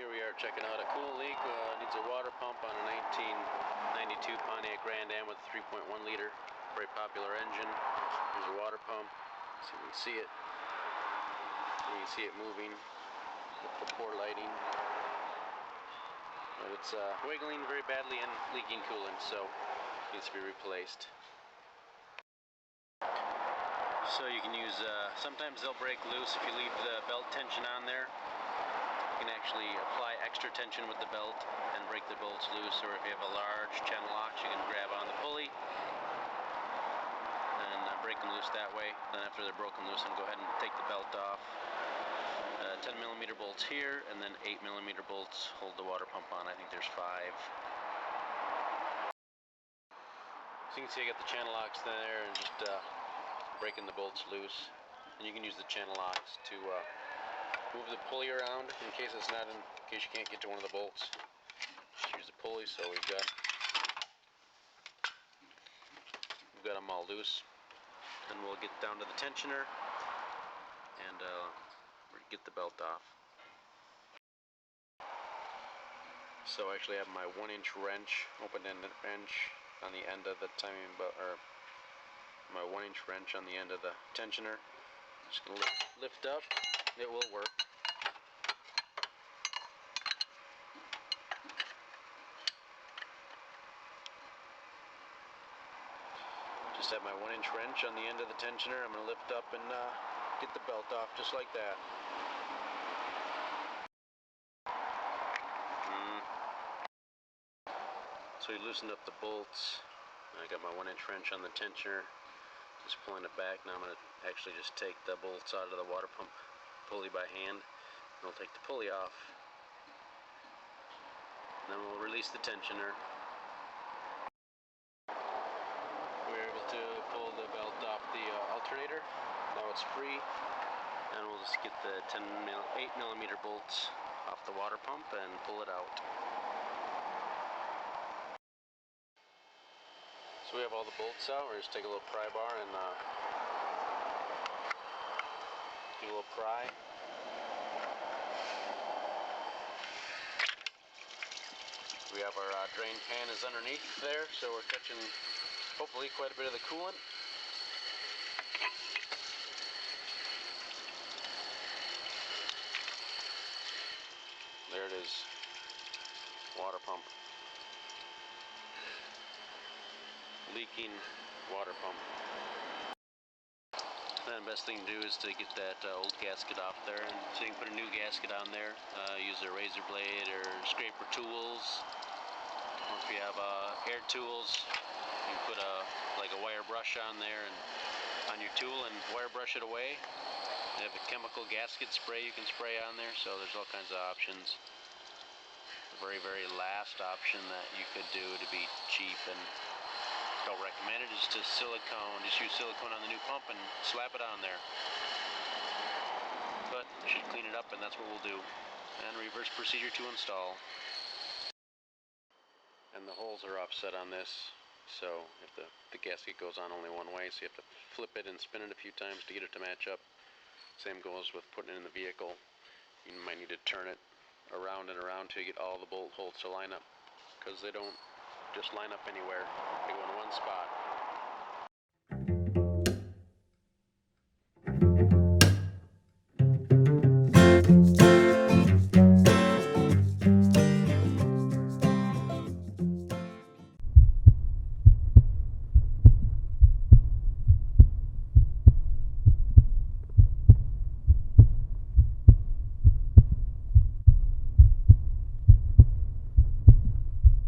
Here we are checking out a cool leak. Needs a water pump on a 1992 Pontiac Grand Am with a 3.1 liter. Very popular engine. There's a water pump. So you can see it. You can see it moving with the poor lighting. But it's wiggling very badly and leaking coolant, so it needs to be replaced. So you can use, sometimes they'll break loose if you leave the belt tension on there. You can actually apply extra tension with the belt and break the bolts loose, or if you have a large channel locks, you can grab on the pulley and break them loose that way. Then after they're broken loose, then go ahead and take the belt off. 10 millimeter bolts here, and then 8 millimeter bolts hold the water pump on. I think there's 5. So you can see I got the channel locks there and just breaking the bolts loose. And you can use the channel locks to move the pulley around in case it's not in case you can't get to one of the bolts. Just use the pulley. So we've got them all loose. Then we'll get down to the tensioner and get the belt off. So I actually have my 1-inch wrench, open-ended wrench on the end of the timing belt, or my 1-inch wrench on the end of the tensioner. Just gonna lift up. It will work. Just have my 1-inch wrench on the end of the tensioner. I'm gonna lift up and get the belt off just like that. So we loosened up the bolts. I got my 1-inch wrench on the tensioner, just pulling it back. Now I'm going to actually just take the bolts out of the water pump pulley by hand. And I'll take the pulley off. And then we'll release the tensioner. We're able to pull the belt off the alternator. Now it's free. And we'll just get the 8 millimeter bolts off the water pump and pull it out. So we have all the bolts out. We're just take a little pry bar and do a little pry. We have our drain pan is underneath there, so we're catching hopefully quite a bit of the coolant. There it is, water pump. Leaking water pump. Then the best thing to do is to get that old gasket off there, and so you can put a new gasket on there. Use a razor blade or scraper tools. Or if you have air tools, you can put like a wire brush on there and on your tool and wire brush it away. They have a chemical gasket spray you can spray on there, so there's all kinds of options. The very, very last option that you could do to be cheap and don't recommend it is to silicone. Just use silicone on the new pump and slap it on there. But it should clean it up, and that's what we'll do. And reverse procedure to install. And the holes are offset on this, so if the gasket goes on only one way, so you have to flip it and spin it a few times to get it to match up. Same goes with putting it in the vehicle. You might need to turn it around and around till you get all the bolt holes to line up, because they don't just line up anywhere. They go in one spot.